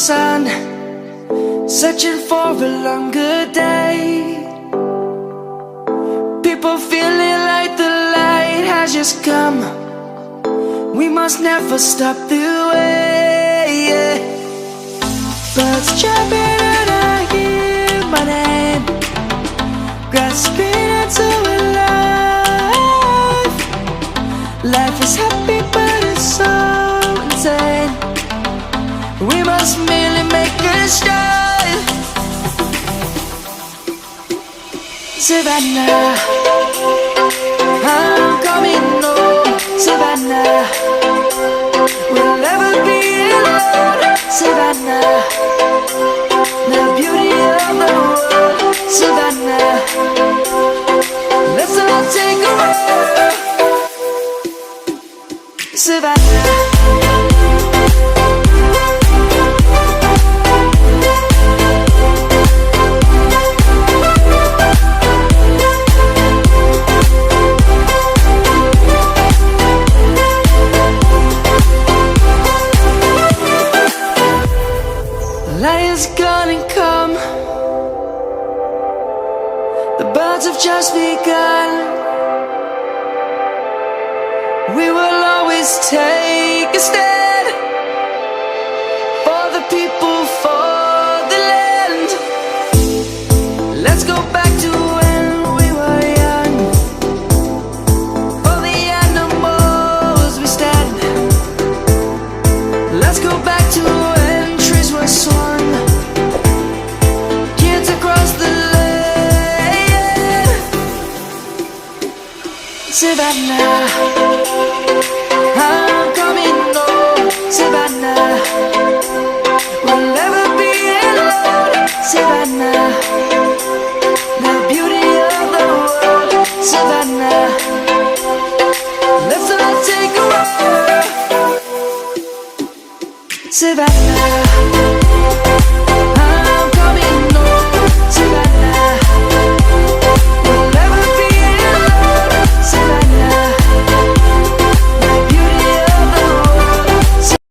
sun, searching for a longer day. People feeling like the light has just come. We must never stop the way. Birds chirping and I hear my name, grasping into a life. Life is happy but it's so insane. We must merely make a start. Savannah, I'm coming home. Savannah, we'll never be alone. Savannah, the beauty of the world. Savannah, let's all take a walk. Savannah. Light is gonna come. The birds have just begun. We will always take a stand for the people, for the land. Let's go back to when we were young. For the animals we stand. Let's go back to when trees were swung. Savannah, I'm coming home. Savannah, we'll never be alone. Savannah, the beauty of the world. Savannah, let's all take a walk. Savannah.